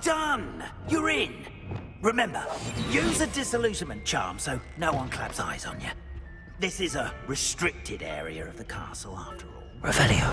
done! You're in! Remember, use a disillusionment charm so no one claps eyes on you. This is a restricted area of the castle, after all. Revelio.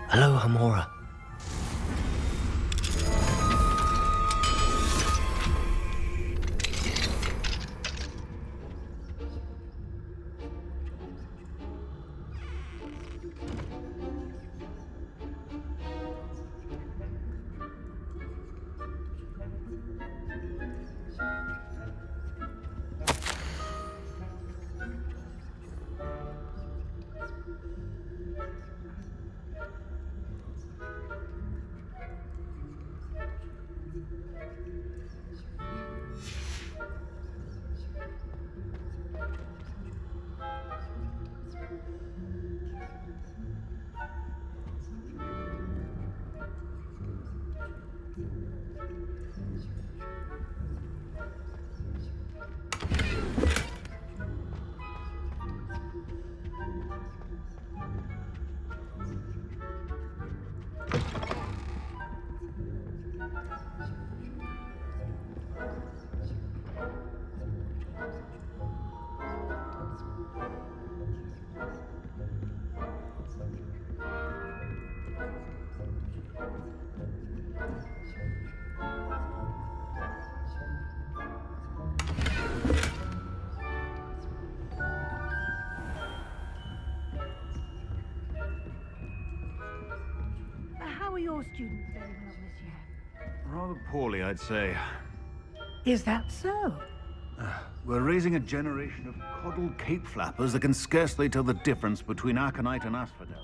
Hello, Hamora. How are your students faring along this year? Rather poorly, I'd say. Is that so? We're raising a generation of coddled cape flappers that can scarcely tell the difference between Aconite and Asphodel.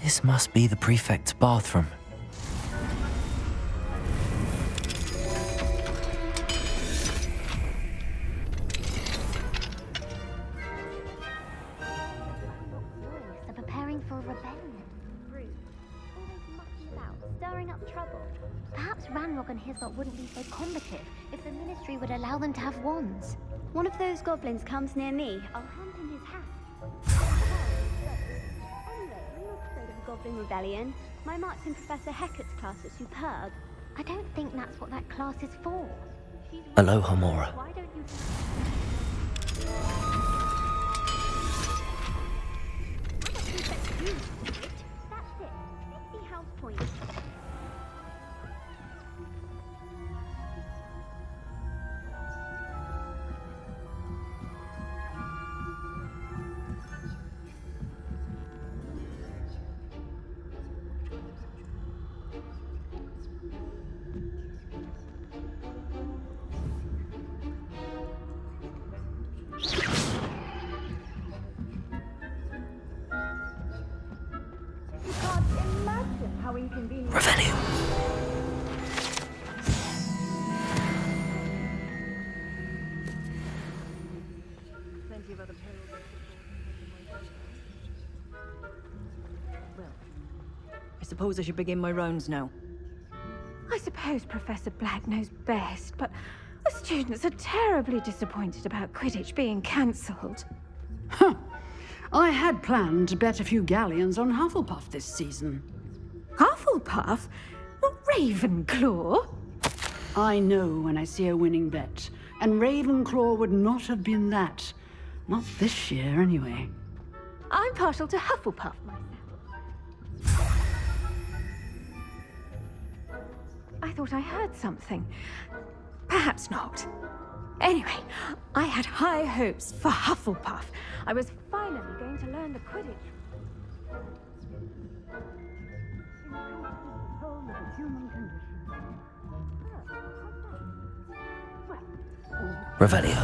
This must be the prefect's bathroom. They're preparing for a rebellion. Rude. Always mucking about, stirring up trouble. Perhaps Ranrock and his lot wouldn't be so combative if the Ministry would allow them to have wands. One of those goblins comes near me, I'll hand him his hat. Anyway, I'm not afraid of a goblin rebellion. My marks in Professor Hecat's class are superb. I don't think that's what that class is for. Hello, Hamora. Why don't you... That's it. 50 house points. Revelio. Plenty of other perils. Well, I suppose I should begin my rounds now. I suppose Professor Black knows best, but the students are terribly disappointed about Quidditch being cancelled. Huh. I had planned to bet a few galleons on Hufflepuff this season. Hufflepuff? Not Ravenclaw? I know when I see a winning bet, and Ravenclaw would not have been that. Not this year, anyway. I'm partial to Hufflepuff myself. I thought I heard something. Perhaps not. Anyway, I had high hopes for Hufflepuff. I was finally going to learn the Quidditch. Revelio.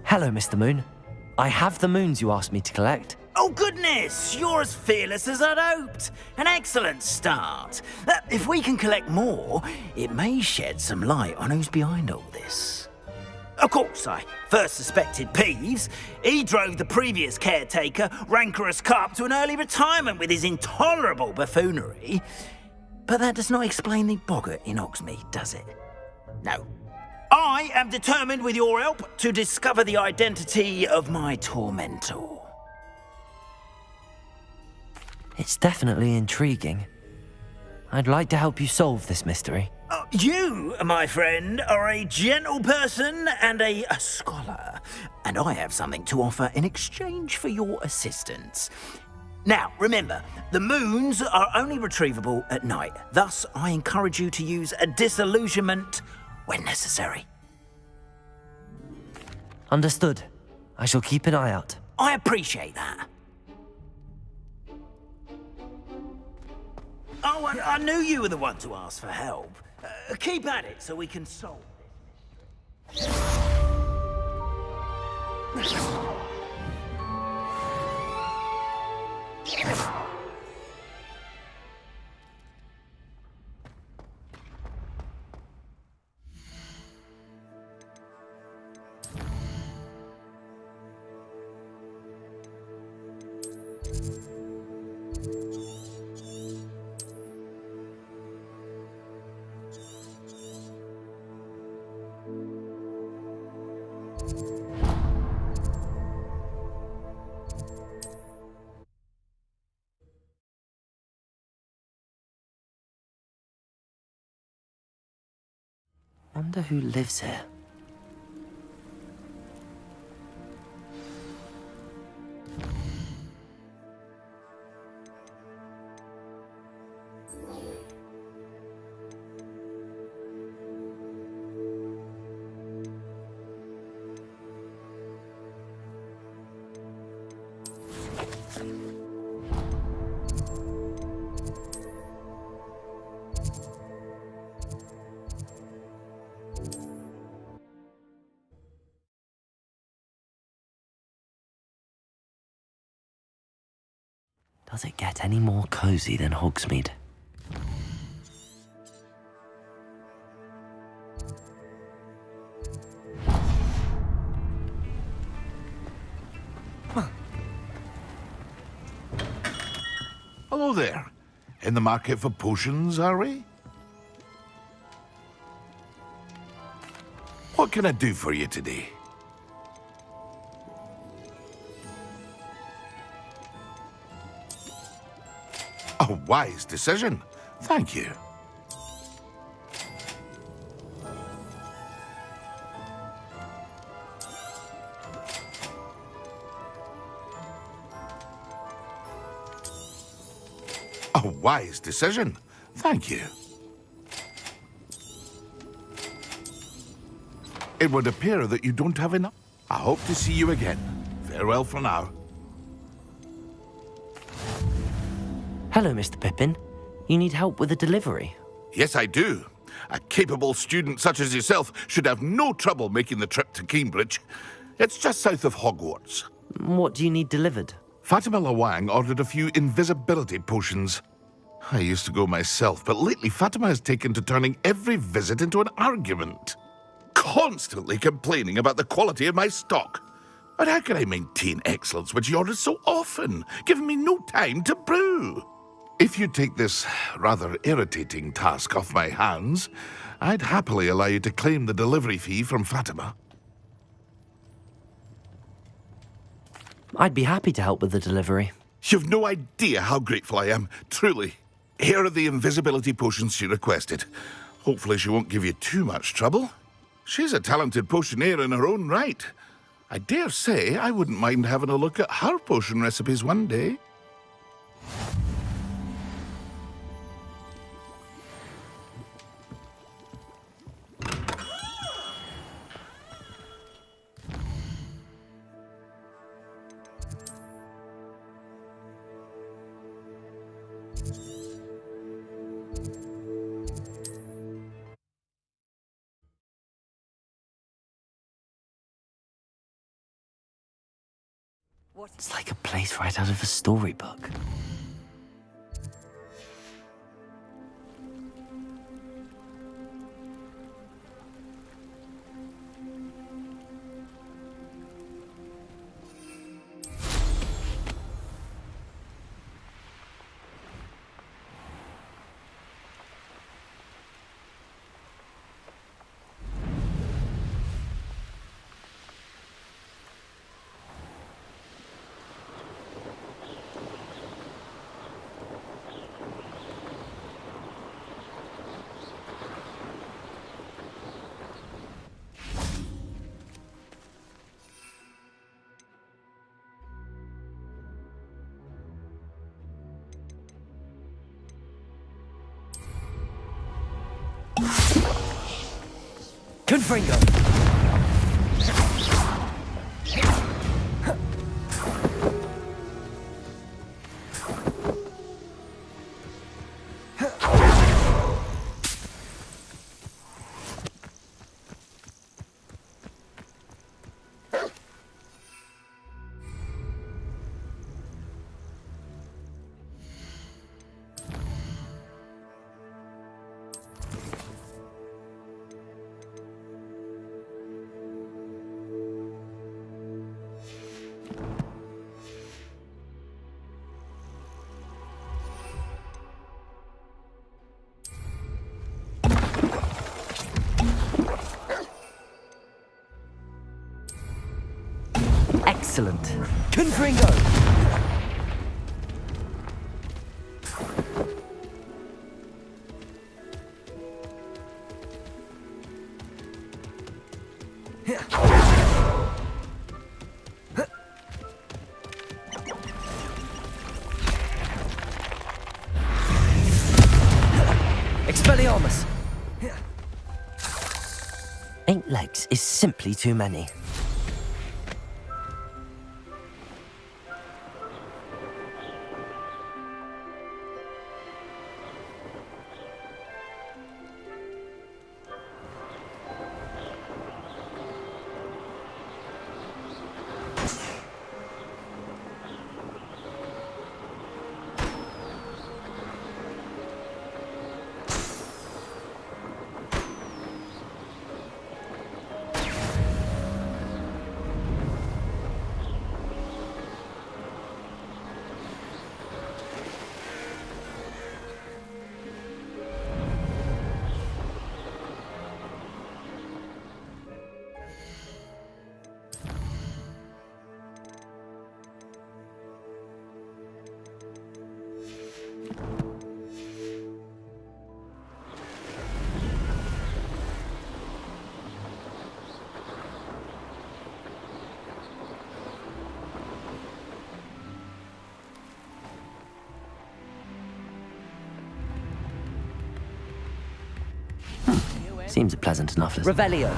Hello, Mr. Moon. I have the moons you asked me to collect. Oh, goodness! You're as fearless as I'd hoped. An excellent start. If we can collect more, it may shed some light on who's behind all this. Of course, I first suspected Peeves. He drove the previous caretaker, Rancorous Carp, to an early retirement with his intolerable buffoonery. But that does not explain the boggart in Hogsmeade, does it? No. I am determined, with your help, to discover the identity of my tormentor. It's definitely intriguing. I'd like to help you solve this mystery. You, my friend, are a gentle person and a scholar, and I have something to offer in exchange for your assistance. Now, remember, the moons are only retrievable at night. Thus, I encourage you to use a disillusionment when necessary. Understood. I shall keep an eye out. I appreciate that. Oh, I knew you were the one to ask for help. Keep at it so we can solve this mystery. Wonder who lives here. Does it get any more cozy than Hogsmeade? Hello there. In the market for potions, are we? What can I do for you today? A wise decision. Thank you. A wise decision. Thank you. It would appear that you don't have enough. I hope to see you again. Farewell for now. Hello, Mr. Pippin. You need help with a delivery? Yes, I do. A capable student such as yourself should have no trouble making the trip to Cambridge. It's just south of Hogwarts. What do you need delivered? Fatima Lawang ordered a few invisibility potions. I used to go myself, but lately Fatima has taken to turning every visit into an argument. Constantly complaining about the quality of my stock. But how can I maintain excellence when she orders so often, giving me no time to brew? If you take this rather irritating task off my hands, I'd happily allow you to claim the delivery fee from Fatima. I'd be happy to help with the delivery. You've no idea how grateful I am, truly. Here are the invisibility potions she requested. Hopefully she won't give you too much trouble. She's a talented potioneer in her own right. I dare say I wouldn't mind having a look at her potion recipes one day. It's like a place right out of a storybook. Confringo! Excellent. Confringo! Expelliarmus! 8 legs is simply too many. Seems a pleasant enough list. Revelio.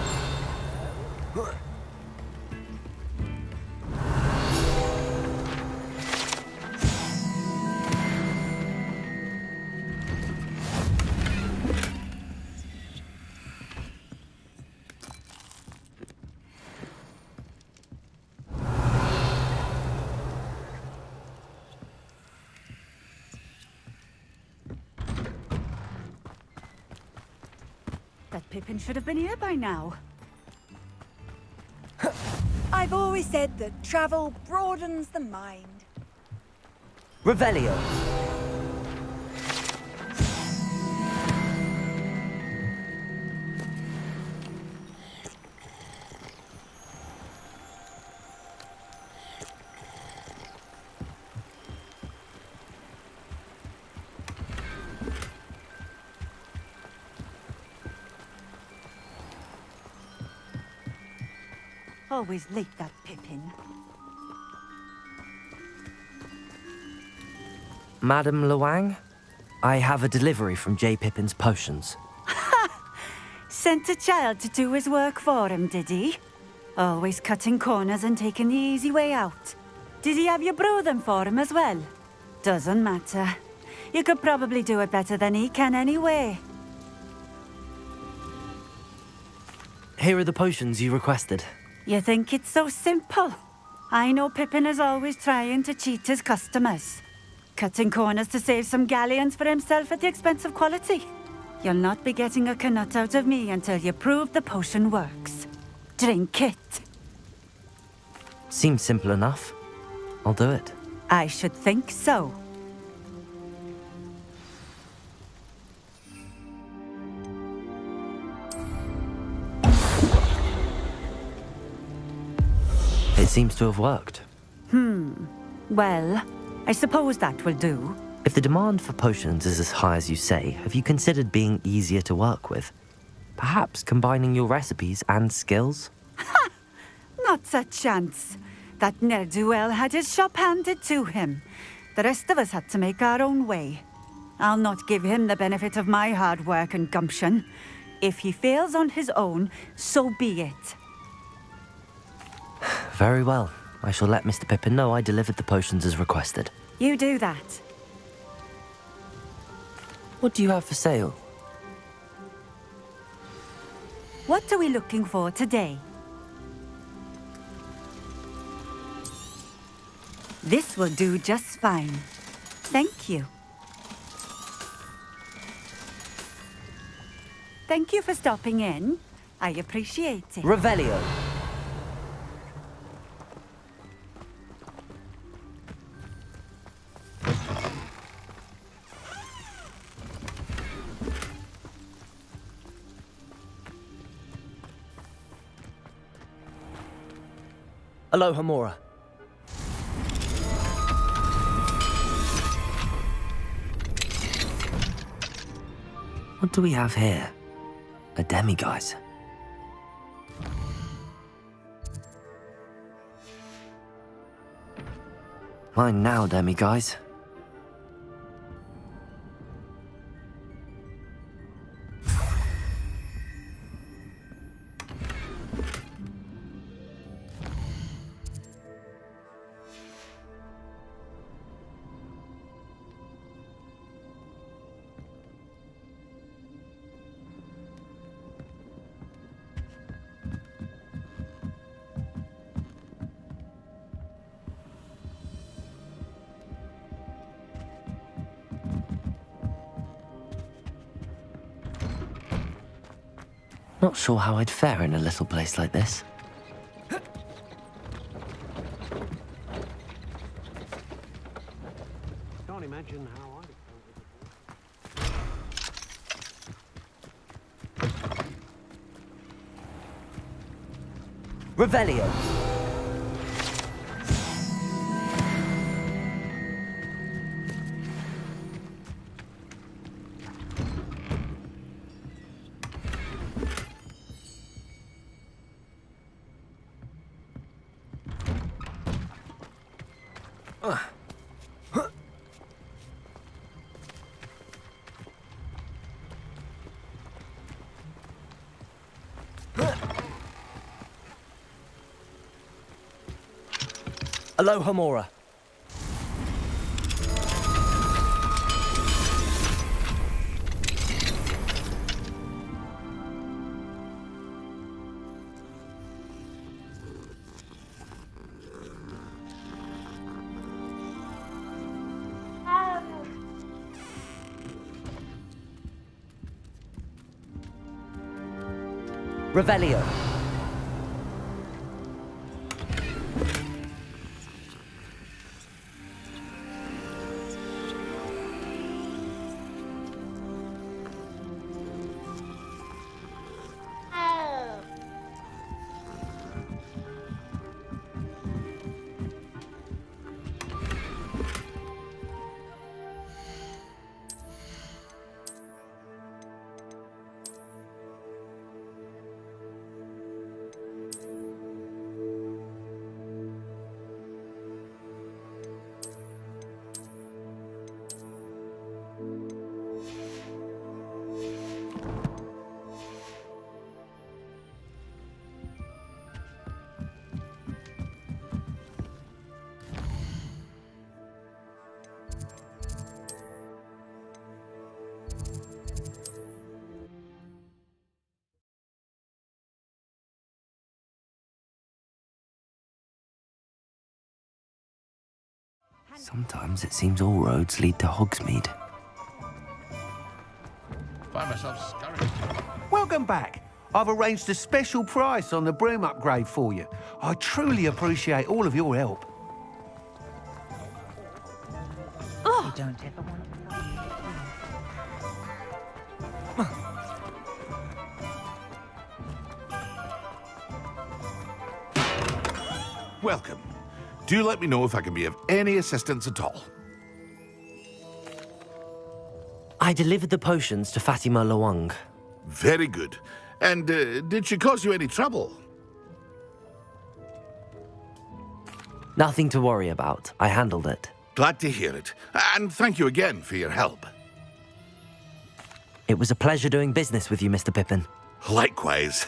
That Pippin should have been here by now. I've always said that travel broadens the mind. Revelio. Always late, that Pippin. Madam Luang, I have a delivery from J. Pippin's potions. Sent a child to do his work for him, did he? Always cutting corners and taking the easy way out. Did he have you brew them for him as well? Doesn't matter. You could probably do it better than he can anyway. Here are the potions you requested. You think it's so simple? I know Pippin is always trying to cheat his customers. Cutting corners to save some galleons for himself at the expense of quality. You'll not be getting a canut out of me until you prove the potion works. Drink it. Seems simple enough. I'll do it. I should think so. It seems to have worked. Well, I suppose that will do. If the demand for potions is as high as you say, have you considered being easier to work with? Perhaps combining your recipes and skills? Not a chance. That ne'er-do-well had his shop handed to him. The rest of us had to make our own way. I'll not give him the benefit of my hard work and gumption. If he fails on his own, so be it. Very well. I shall let Mr. Pippin know I delivered the potions as requested. You do that. What do you have for sale? What are we looking for today? This will do just fine. Thank you. Thank you for stopping in. I appreciate it. Revelio. Aloha Mora. What do we have here? A demiguise. Mine now, demiguise. Not sure how I'd fare in a little place like this. Can't imagine how Revelio. Aloha Mora. Revelio. Sometimes it seems all roads lead to Hogsmeade. Find myself scurrying. Welcome back. I've arranged a special price on the broom upgrade for you. I truly appreciate all of your help. Oh. You don't ever want Welcome. Do let me know if I can be of any assistance at all. I delivered the potions to Fatima Lawang. Very good. And did she cause you any trouble? Nothing to worry about. I handled it. Glad to hear it. And thank you again for your help. It was a pleasure doing business with you, Mr. Pippin. Likewise.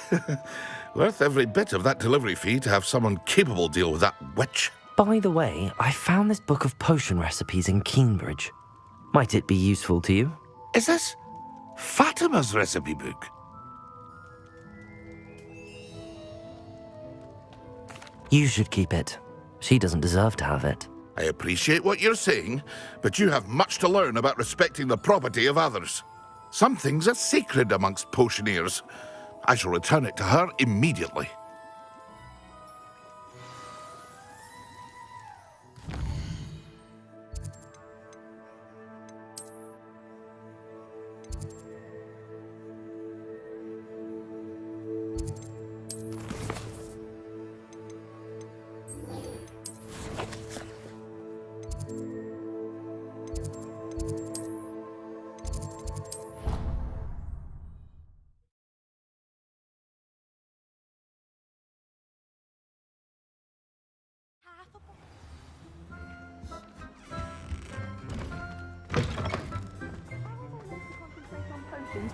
Worth every bit of that delivery fee to have someone capable deal with that witch. By the way, I found this book of potion recipes in Keenbridge. Might it be useful to you? Is this Fatima's recipe book? You should keep it. She doesn't deserve to have it. I appreciate what you're saying, but you have much to learn about respecting the property of others. Some things are sacred amongst potioneers. I shall return it to her immediately.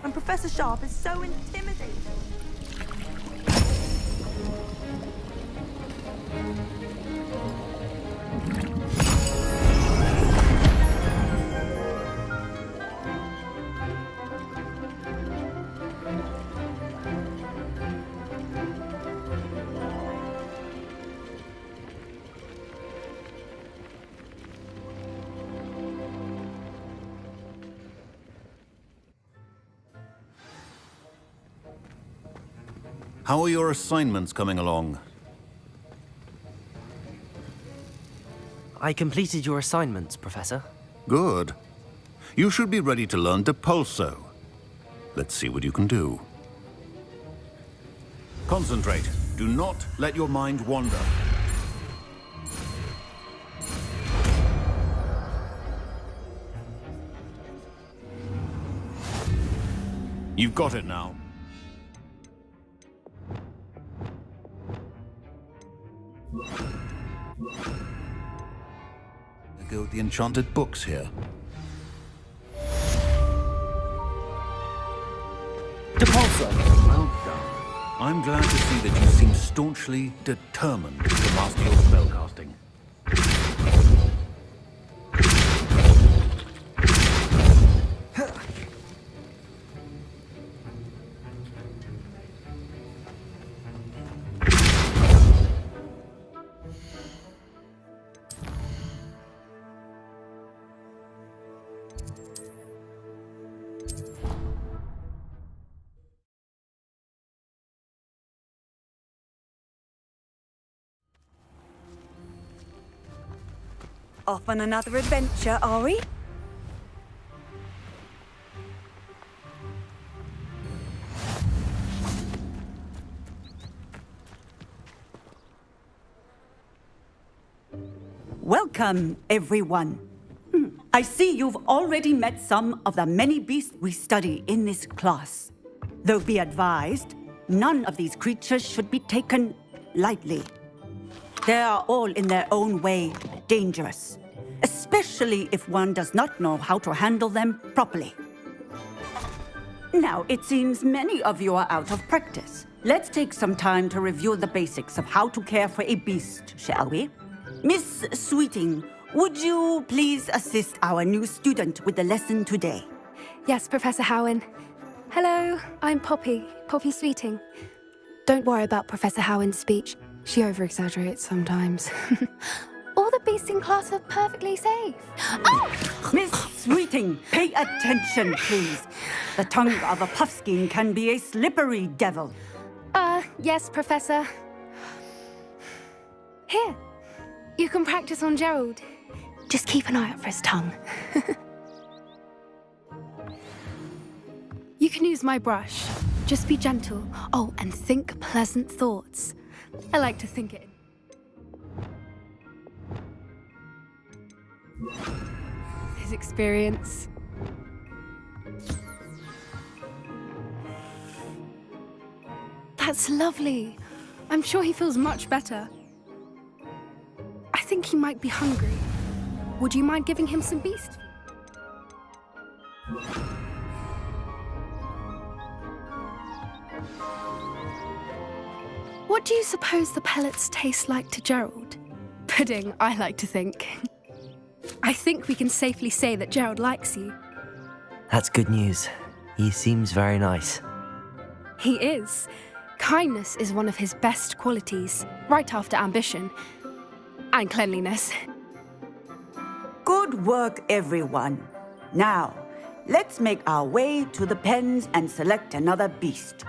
When Professor Sharp is so intimidating. How are your assignments coming along? I completed your assignments, Professor. Good. You should be ready to learn Depulso. Let's see what you can do. Concentrate. Do not let your mind wander. You've got it now. Go with the enchanted books here. Depulso! Well done. I'm glad to see that you seem staunchly determined to master your spellcasting. Off on another adventure, are we? Welcome, everyone. I see you've already met some of the many beasts we study in this class. Though be advised, none of these creatures should be taken lightly. They are all in their own way dangerous, especially if one does not know how to handle them properly. Now, it seems many of you are out of practice. Let's take some time to review the basics of how to care for a beast, shall we? Miss Sweeting, would you please assist our new student with the lesson today? Yes, Professor Howen. Hello, I'm Poppy Sweeting. Don't worry about Professor Howen's speech. She over-exaggerates sometimes. All the beasts in class are perfectly safe. Oh! Miss Sweeting, pay attention, please. The tongue of a puffskein can be a slippery devil. Yes, Professor. Here, you can practice on Gerald. Just keep an eye out for his tongue. You can use my brush. Just be gentle. Oh, and think pleasant thoughts. I like to think it. His experience. That's lovely. I'm sure he feels much better. I think he might be hungry. Would you mind giving him some beast? What do you suppose the pellets taste like to Gerald? Pudding, I like to think. I think we can safely say that Gerald likes you. That's good news. He seems very nice. He is. Kindness is one of his best qualities, right after ambition. And cleanliness. Good work, everyone. Now, let's make our way to the pens and select another beast.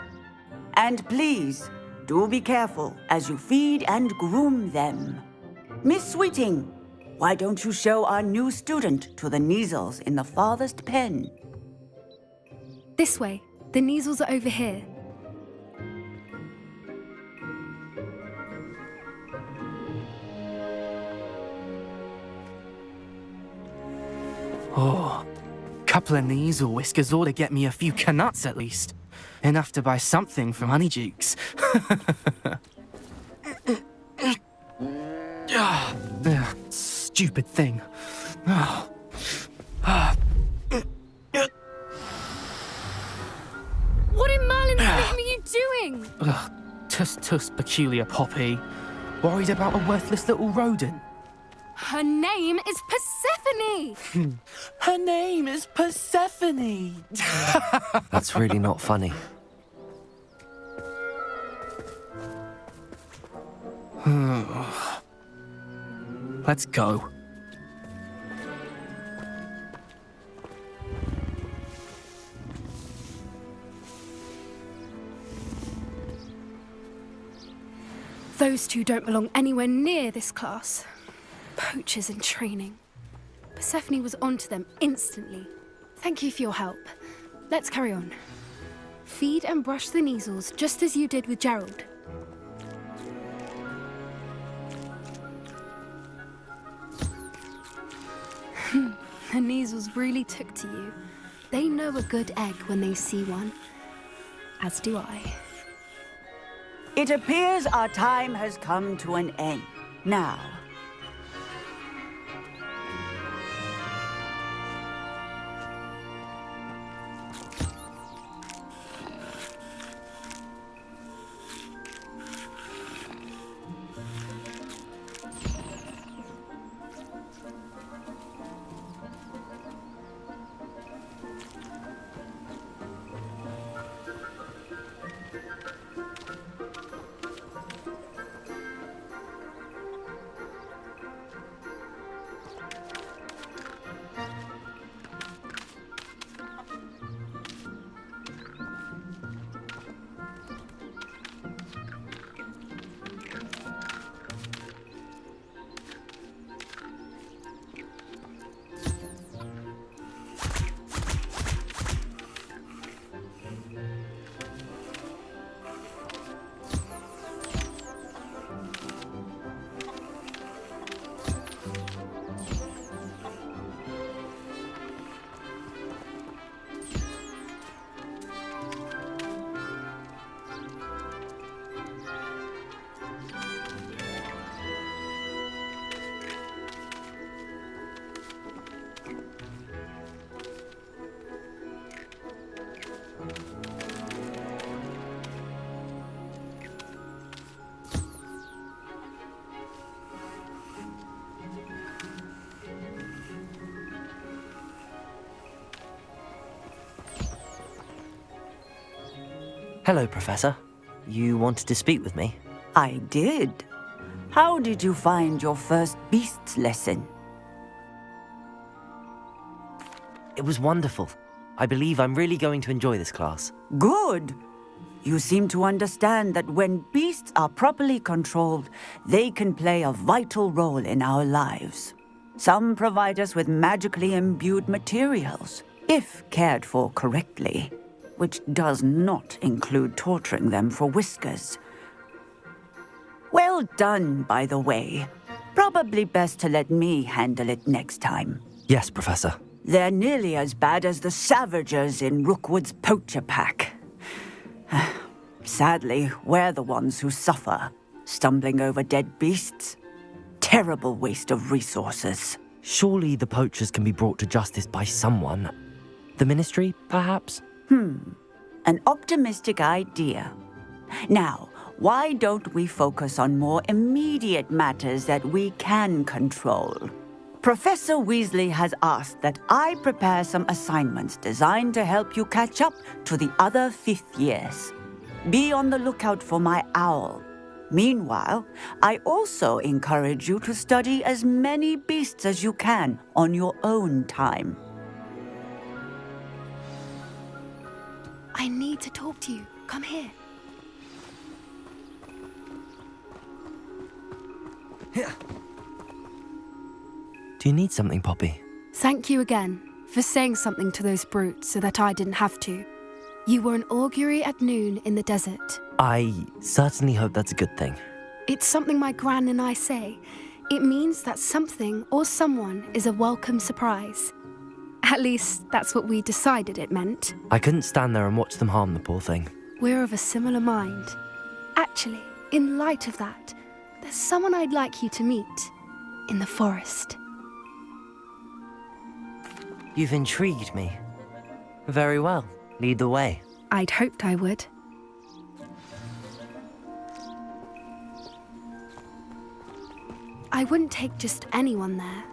And please, do be careful as you feed and groom them. Miss Sweeting, why don't you show our new student to the Neasels in the farthest pen? This way. The Neasels are over here. Oh, couple of Neasel whiskers ought to get me a few canuts at least. Enough to buy something from Honeydukes. Stupid thing. What in Merlin's name are you doing? Tuss, peculiar Poppy. Worried about a worthless little rodent. Her name is Persephone! Her name is Persephone! That's really not funny. Let's go. Those two don't belong anywhere near this class. Poachers in training. Persephone was onto them instantly. Thank you for your help. Let's carry on. Feed and brush the Neasels just as you did with Gerald. The Neasels really took to you. They know a good egg when they see one. As do I. It appears our time has come to an end. Now, Hello, Professor. You wanted to speak with me? I did. How did you find your first beasts lesson? It was wonderful. I believe I'm really going to enjoy this class. Good. You seem to understand that when beasts are properly controlled, they can play a vital role in our lives. Some provide us with magically imbued materials, if cared for correctly, which does not include torturing them for whiskers. Well done, by the way. Probably best to let me handle it next time. Yes, Professor. They're nearly as bad as the Savagers in Rookwood's poacher pack. Sadly, we're the ones who suffer, stumbling over dead beasts. Terrible waste of resources. Surely the poachers can be brought to justice by someone. The Ministry, perhaps? An optimistic idea. Now, why don't we focus on more immediate matters that we can control? Professor Weasley has asked that I prepare some assignments designed to help you catch up to the other 5th years. Be on the lookout for my owl. Meanwhile, I also encourage you to study as many beasts as you can on your own time. I need to talk to you. Come here. Do you need something, Poppy? Thank you again for saying something to those brutes so that I didn't have to. You were an augury at noon in the desert. I certainly hope that's a good thing. It's something my gran and I say. It means that something or someone is a welcome surprise. At least, that's what we decided it meant. I couldn't stand there and watch them harm the poor thing. We're of a similar mind. Actually, in light of that, there's someone I'd like you to meet in the forest. You've intrigued me. Very well. Lead the way. I'd hoped I would. I wouldn't take just anyone there.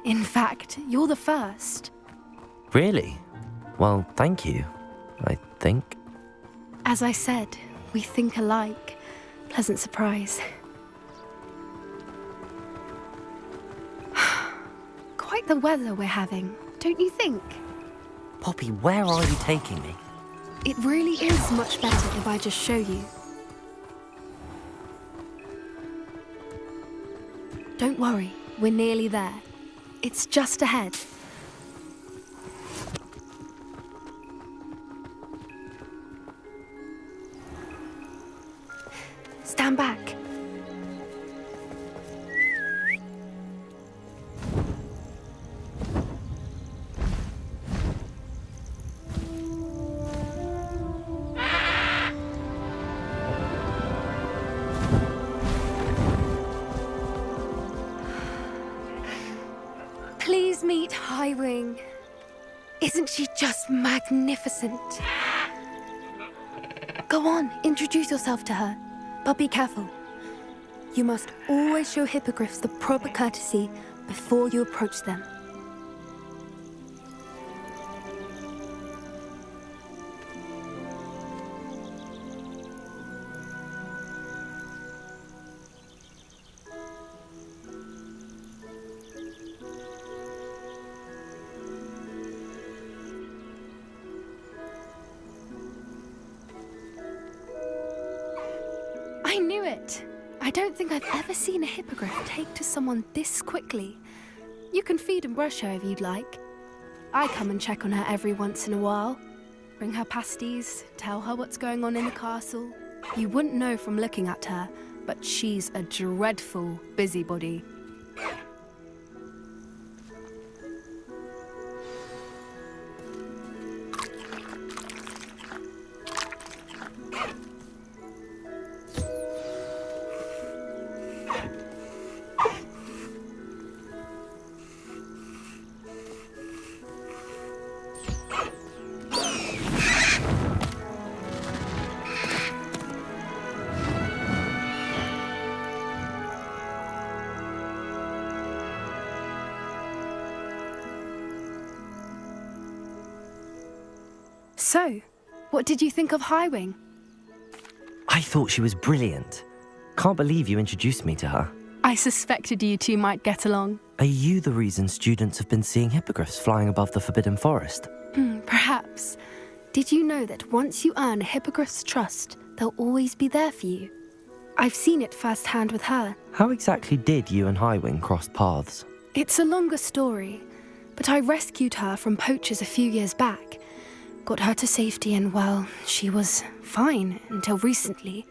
In fact, you're the first. Really? Well, thank you, I think. As I said, we think alike. Pleasant surprise. Quite the weather we're having, don't you think? Poppy, where are you taking me? It really is much better if I just show you. Don't worry, we're nearly there. It's just ahead. Stand back. Please meet Highwing. Isn't she just magnificent? Go on, introduce yourself to her. But be careful. You must always show hippogriffs the proper courtesy before you approach them. I knew it! I don't think I've ever seen a hippogriff take to someone this quickly. You can feed and brush her if you'd like. I come and check on her every once in a while. Bring her pasties, tell her what's going on in the castle. You wouldn't know from looking at her, but she's a dreadful busybody. So, what did you think of Highwing? I thought she was brilliant. Can't believe you introduced me to her. I suspected you two might get along. Are you the reason students have been seeing hippogriffs flying above the Forbidden Forest? Perhaps. Did you know that once you earn a hippogriff's trust, they'll always be there for you? I've seen it firsthand with her. How exactly did you and Highwing cross paths? It's a longer story, but I rescued her from poachers a few years back. Got her to safety and, well, she was fine until recently.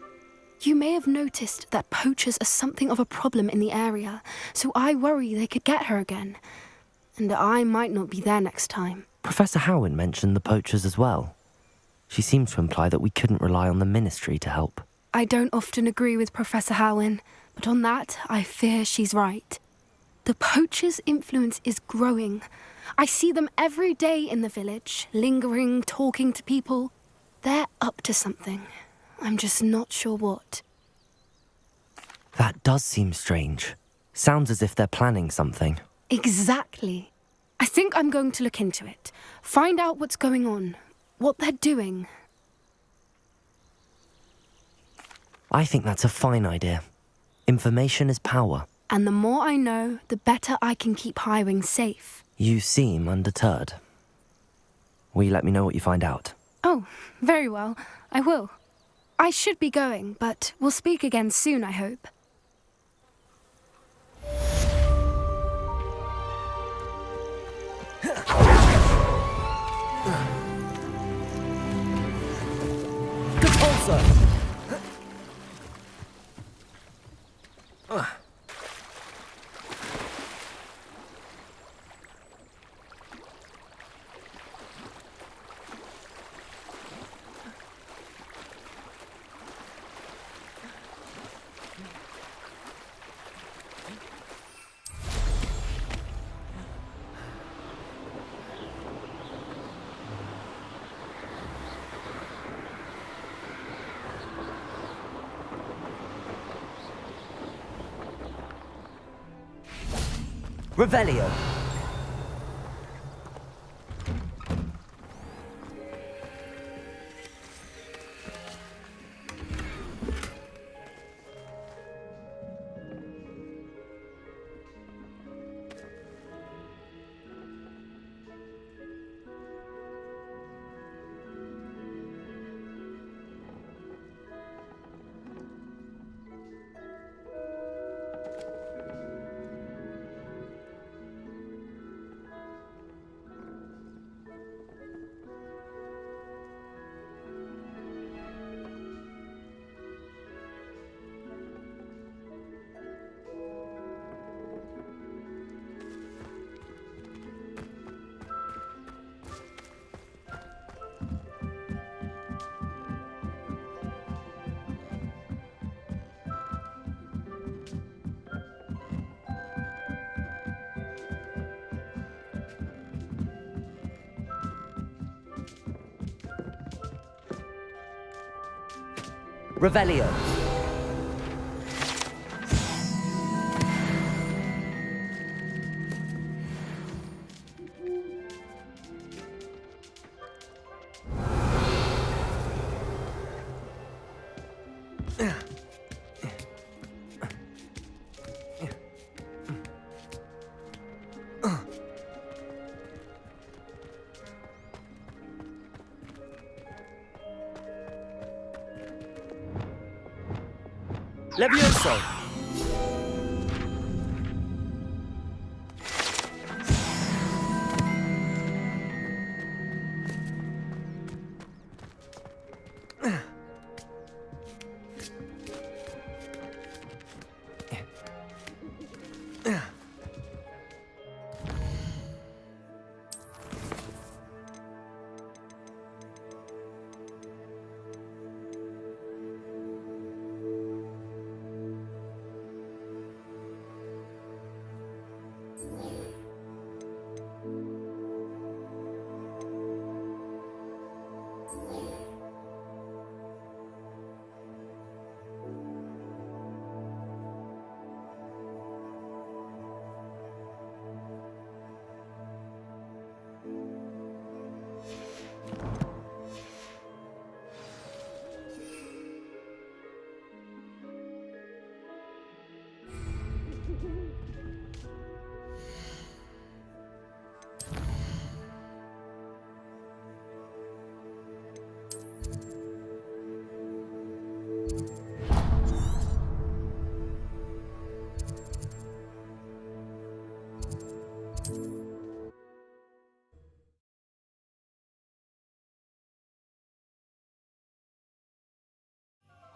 You may have noticed that poachers are something of a problem in the area, so I worry they could get her again. And I might not be there next time. Professor Howin mentioned the poachers as well. She seemed to imply that we couldn't rely on the Ministry to help. I don't often agree with Professor Howin, but on that, I fear she's right. The poachers' influence is growing. I see them every day in the village, lingering, talking to people. They're up to something. I'm just not sure what. That does seem strange. Sounds as if they're planning something. Exactly. I think I'm going to look into it. Find out what's going on, what they're doing. I think that's a fine idea. Information is power. And the more I know, the better I can keep Highwing safe. You seem undeterred. Will you let me know what you find out? Oh, very well. I will. I should be going, but we'll speak again soon, I hope. Good call, sir. Revelio. Revelio. Levioso!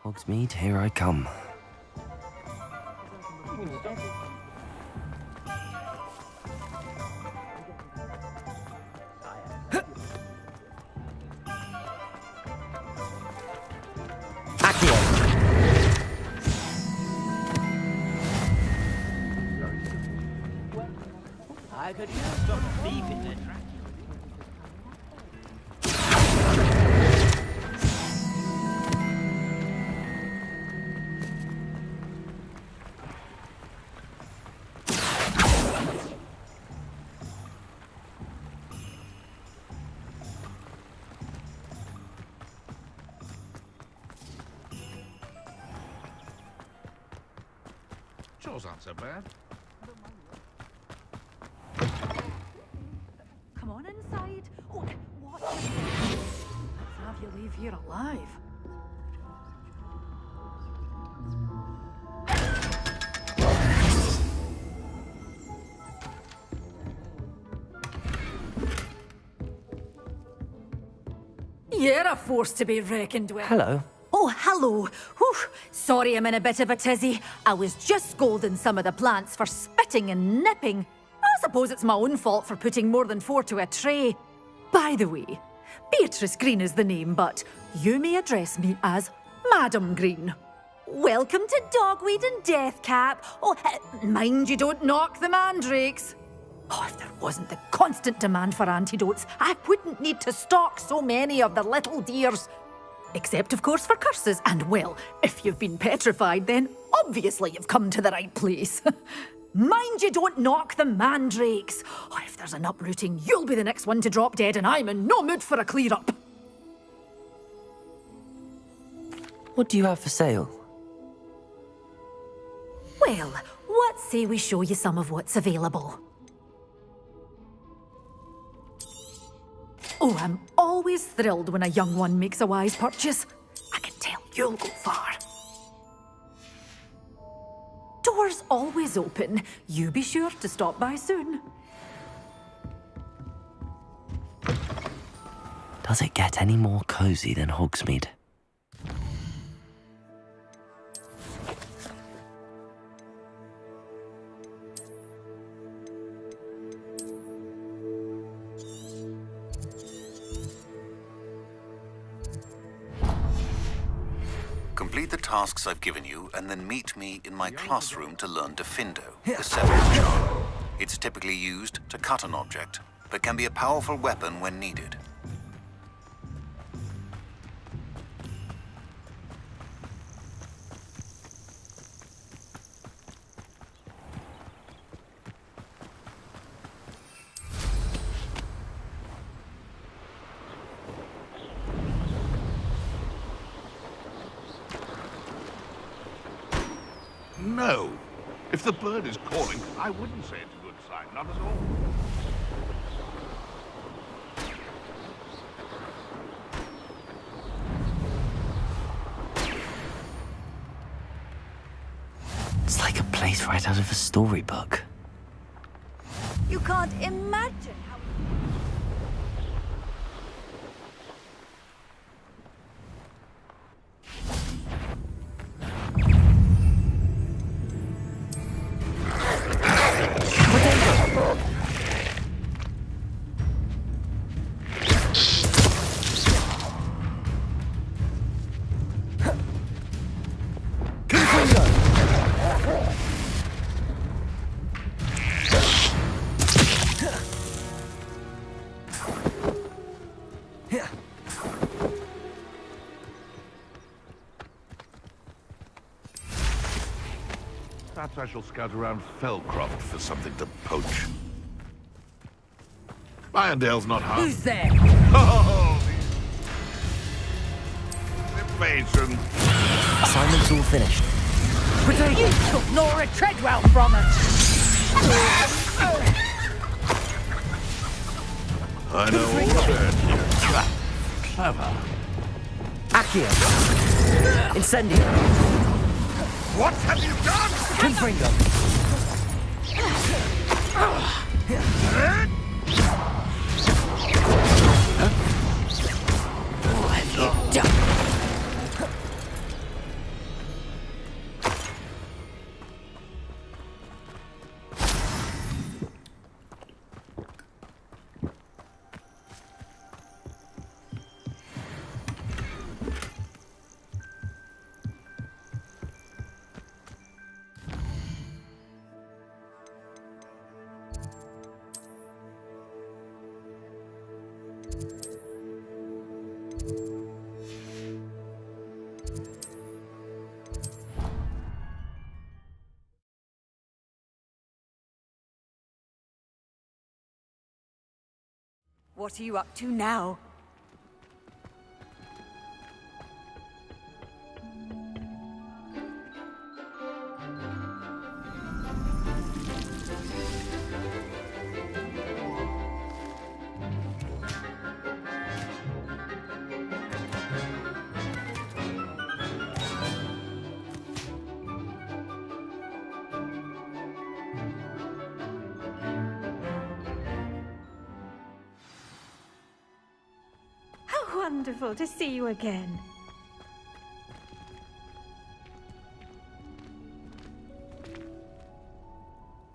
Hogsmeade, here I come. I could use some beef in the track. Chores aren't so bad. Come on inside. Oh, watch yourself. Let's have you leave here alive. You're a force to be reckoned with. Hello. Oh, hello. Whew. Sorry I'm in a bit of a tizzy. I was just scolding some of the plants for spitting and nipping. I suppose it's my own fault for putting more than 4 to a tray. By the way, Beatrice Green is the name, but you may address me as Madam Green. Welcome to Dogweed and Deathcap. Oh, mind you don't knock the mandrakes. Oh, if there wasn't the constant demand for antidotes, I wouldn't need to stock so many of the little dears. Except, of course, for curses. And, well, if you've been petrified, then obviously you've come to the right place. Mind you don't knock the mandrakes. Oh, if there's an uprooting, you'll be the next one to drop dead, and I'm in no mood for a clear-up. What do you have for sale? Well, what say we show you some of what's available? Oh, I'm always thrilled when a young one makes a wise purchase. I can tell you'll go far. Doors always open. You be sure to stop by soon. Does it get any more cozy than Hogsmeade? Complete the tasks I've given you, and then meet me in my classroom to learn Defindo, the 7th charm. It's typically used to cut an object, but can be a powerful weapon when needed. No. If the bird is calling, I wouldn't say it's a good sign, not at all. It's like a place right out of a storybook. You can't imagine how... Perhaps I shall scout around Fellcroft for something to poach. Irondale's not hard. Who's there? Oh, invasion. Assignment's all finished. You took Nora Treadwell from us. I know all about you. Clever. Accio. Incendio. What have you done? Confringo. What have you done? What are you up to now? Wonderful to see you again.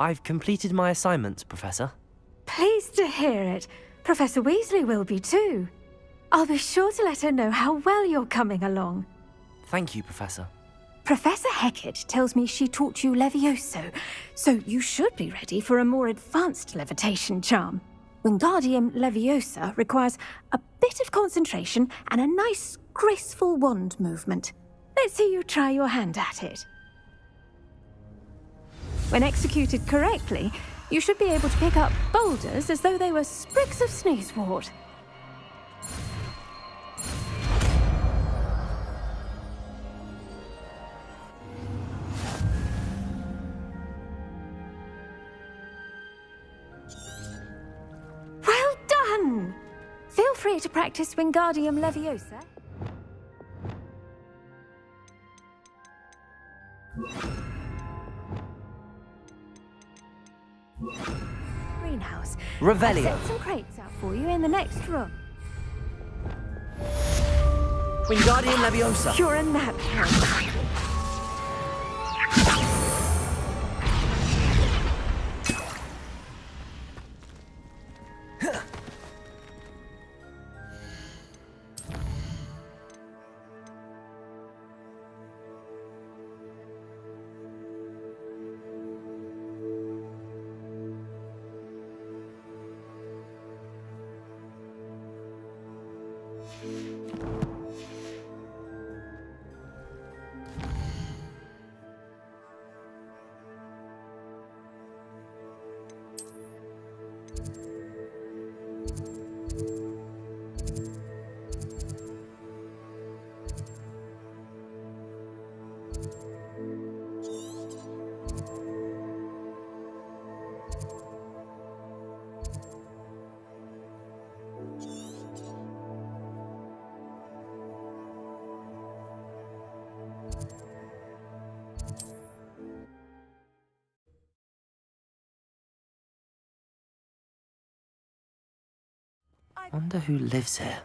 I've completed my assignments, Professor. Pleased to hear it. Professor Weasley will be too. I'll be sure to let her know how well you're coming along. Thank you, Professor. Professor Hecat tells me she taught you Levioso, so you should be ready for a more advanced levitation charm. Wingardium Leviosa requires a bit of concentration and a nice, graceful wand movement. Let's see you try your hand at it. When executed correctly, you should be able to pick up boulders as though they were sprigs of sneezewort. Well done! Feel free to practice Wingardium Leviosa. Greenhouse. Revelio. I'll set some crates out for you in the next room. Wingardium Leviosa. You're a nap head. Wonder who lives here.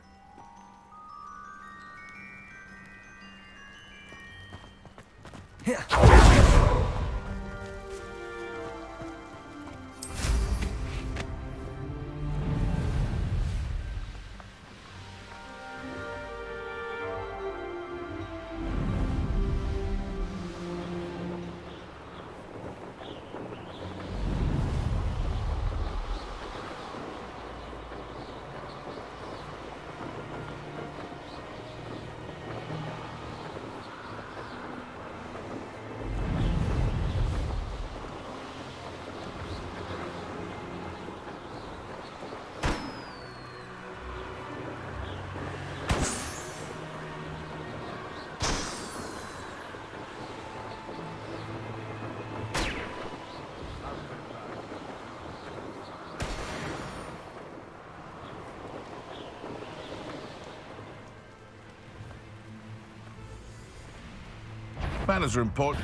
Manners are important.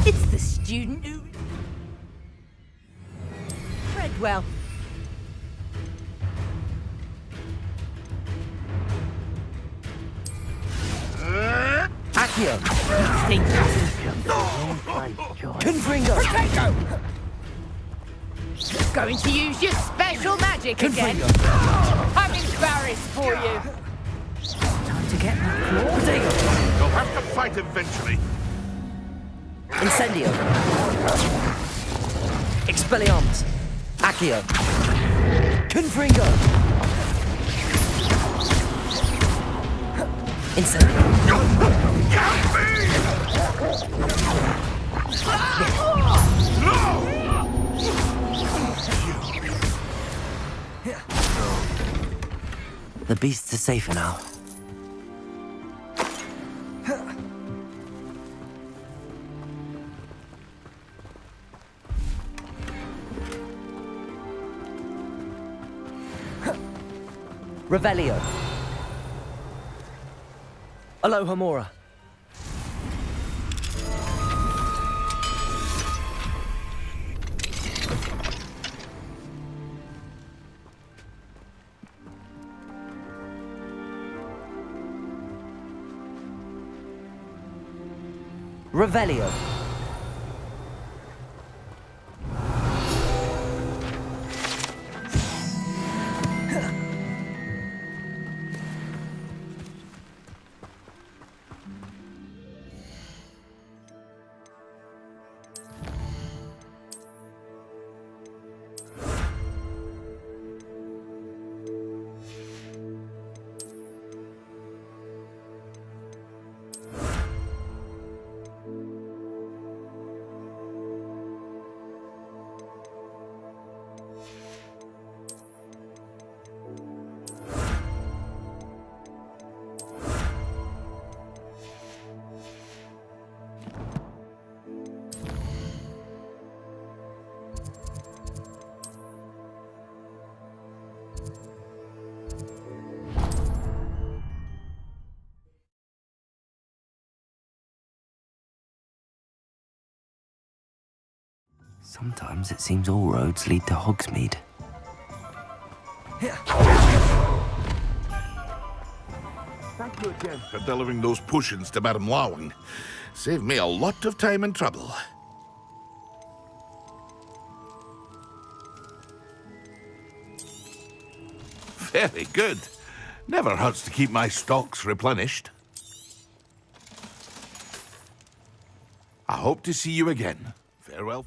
It's the student who... Treadwell. Accio. Think Confringo. Protego! Going to use your special magic again? I'm embarrassed for you. Time to get that claw. Protego. You'll have to fight eventually. Incendio. Expelliarmus. Accio. Confringo. Incendio. The beasts are safer now. Revelio. Aloha Mora. Revelio. Sometimes it seems all roads lead to Hogsmeade. Thank you again for delivering those potions to Madame Lawing. Saved me a lot of time and trouble. Very good. Never hurts to keep my stocks replenished. I hope to see you again. Farewell.